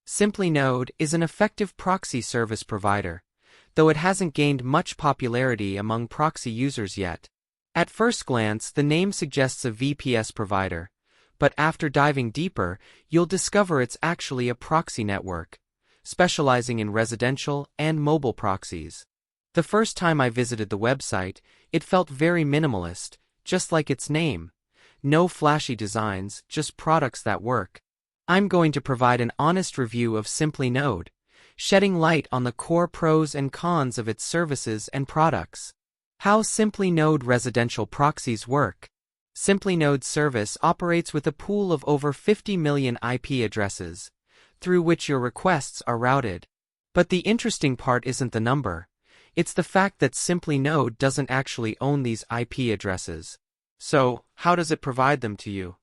Simplynode is an effective proxy service provider, though it hasn't gained much popularity among proxy users yet. At first glance, the name suggests a VPS provider, but after diving deeper, you'll discover it's actually a proxy network, specializing in residential and mobile proxies. The first time I visited the website, it felt very minimalist, just like its name. No flashy designs, just products that work. I'm going to provide an honest review of Simplynode, shedding light on the core pros and cons of its services and products. How Simplynode residential proxies work. Simplynode's service operates with a pool of over 50 million IP addresses, through which your requests are routed. But the interesting part isn't the number. It's the fact that Simplynode doesn't actually own these IP addresses. So, how does it provide them to you?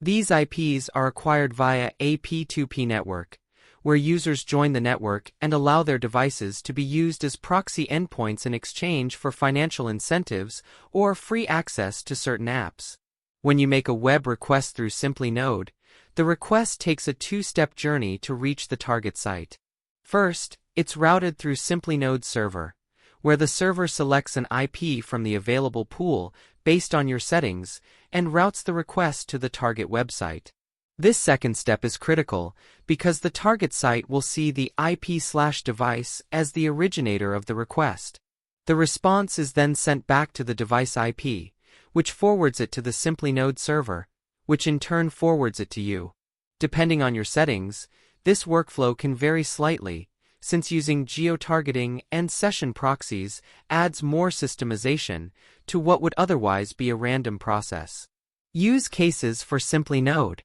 These IPs are acquired via a P2P network, where users join the network and allow their devices to be used as proxy endpoints in exchange for financial incentives or free access to certain apps. When you make a web request through Simplynode, the request takes a two-step journey to reach the target site. First, it's routed through Simplynode's server, where the server selects an IP from the available pool based on your settings and routes the request to the target website. This second step is critical because the target site will see the IP/device as the originator of the request. The response is then sent back to the device IP, which forwards it to the Simplynode server, which in turn forwards it to you. Depending on your settings, this workflow can vary slightly, since using geo-targeting and session proxies adds more systemization to what would otherwise be a random process. Use cases for Simplynode.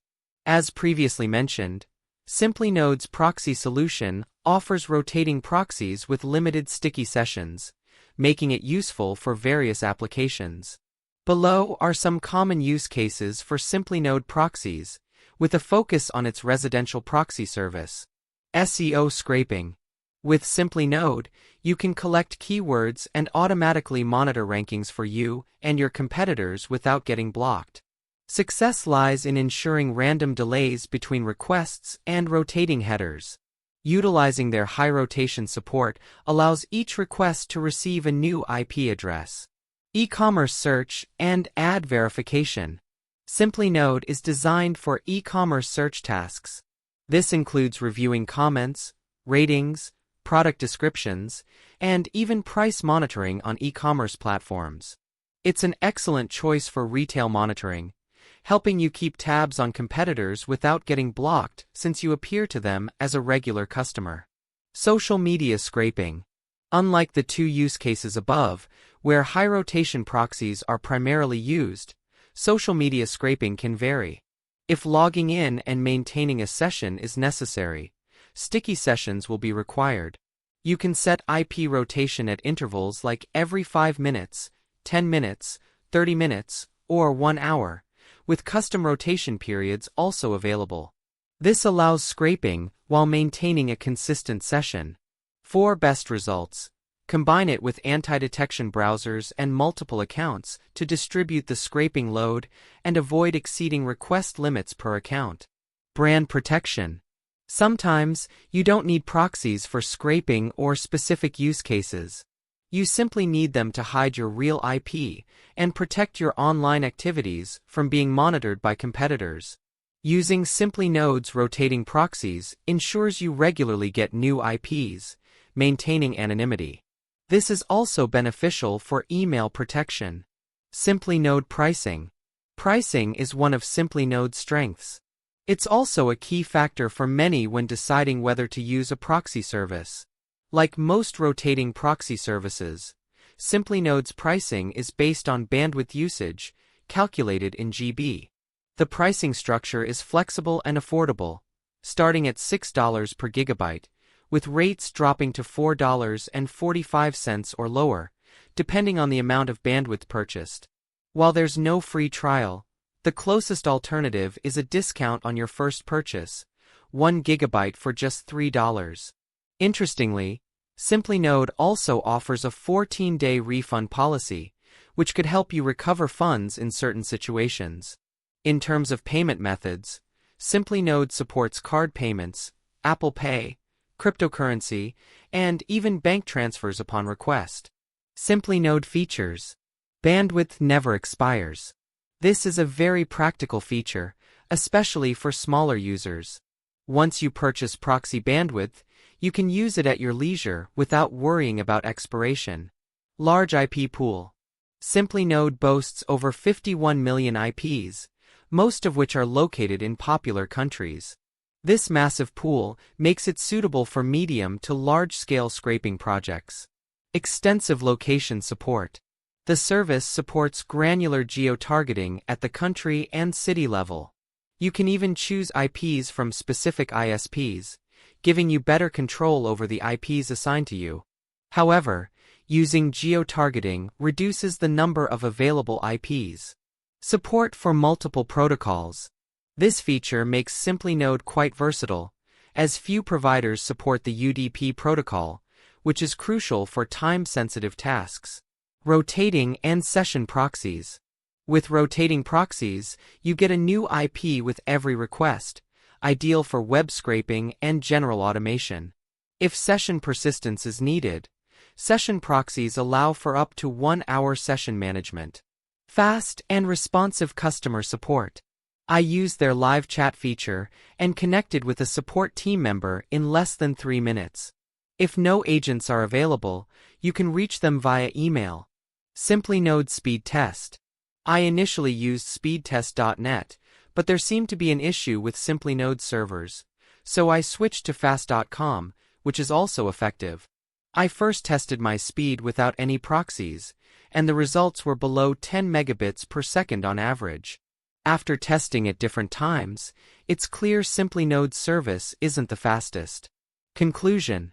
As previously mentioned, Simplynode's proxy solution offers rotating proxies with limited sticky sessions, making it useful for various applications. Below are some common use cases for Simplynode proxies, with a focus on its residential proxy service. SEO scraping. With Simplynode, you can collect keywords and automatically monitor rankings for you and your competitors without getting blocked. Success lies in ensuring random delays between requests and rotating headers. Utilizing their high rotation support allows each request to receive a new IP address. E-commerce search and ad verification. Simplynode is designed for e-commerce search tasks. This includes reviewing comments, ratings, product descriptions, and even price monitoring on e-commerce platforms. It's an excellent choice for retail monitoring, helping you keep tabs on competitors without getting blocked since you appear to them as a regular customer. Social media scraping. Unlike the two use cases above, where high-rotation proxies are primarily used, social media scraping can vary. If logging in and maintaining a session is necessary, sticky sessions will be required. You can set IP rotation at intervals like every 5 minutes, 10 minutes, 30 minutes, or 1 hour, with custom rotation periods also available. This allows scraping while maintaining a consistent session. 4 best results. Combine it with anti-detection browsers and multiple accounts to distribute the scraping load and avoid exceeding request limits per account. Brand protection. Sometimes, you don't need proxies for scraping or specific use cases. You simply need them to hide your real IP and protect your online activities from being monitored by competitors. Using Simplynode's rotating proxies ensures you regularly get new IPs, maintaining anonymity. This is also beneficial for email protection. Simplynode pricing. Pricing is one of Simplynode's strengths. It's also a key factor for many when deciding whether to use a proxy service. Like most rotating proxy services, Simplynode's pricing is based on bandwidth usage, calculated in GB. The pricing structure is flexible and affordable, starting at $6 per gigabyte, with rates dropping to $4.45 or lower, depending on the amount of bandwidth purchased. While there's no free trial, the closest alternative is a discount on your first purchase, 1 gigabyte for just $3. Interestingly, Simplynode also offers a 14-day refund policy, which could help you recover funds in certain situations. In terms of payment methods, Simplynode supports card payments, Apple Pay, cryptocurrency, and even bank transfers upon request. Simplynode features. Bandwidth never expires. This is a very practical feature, especially for smaller users. Once you purchase proxy bandwidth, you can use it at your leisure without worrying about expiration. Large IP pool. Simplynode boasts over 51 million IPs, most of which are located in popular countries. This massive pool makes it suitable for medium to large-scale scraping projects. Extensive location support. The service supports granular geo-targeting at the country and city level. You can even choose IPs from specific ISPs, giving you better control over the IPs assigned to you. However, using geo-targeting reduces the number of available IPs. Support for multiple protocols. This feature makes Simplynode quite versatile, as few providers support the UDP protocol, which is crucial for time-sensitive tasks. Rotating and session proxies. With rotating proxies, you get a new IP with every request, ideal for web scraping and general automation. If session persistence is needed, session proxies allow for up to 1-hour session management. Fast and responsive customer support. I used their live chat feature and connected with a support team member in less than 3 minutes. If no agents are available, you can reach them via email. Simplynode speed test. I initially used speedtest.net, but there seemed to be an issue with Simplynode servers, so I switched to fast.com, which is also effective. I first tested my speed without any proxies, and the results were below 10 megabits per second on average. After testing at different times, it's clear Simplynode service isn't the fastest. Conclusion.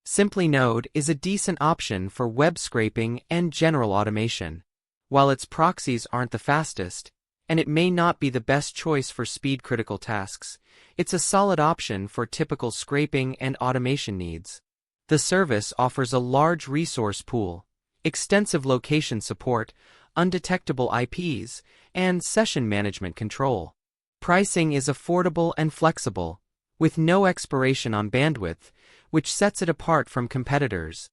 Simplynode is a decent option for web scraping and general automation. While its proxies aren't the fastest, and it may not be the best choice for speed-critical tasks, it's a solid option for typical scraping and automation needs. The service offers a large resource pool, extensive location support, undetectable IPs, and session management control. Pricing is affordable and flexible, with no expiration on bandwidth, which sets it apart from competitors.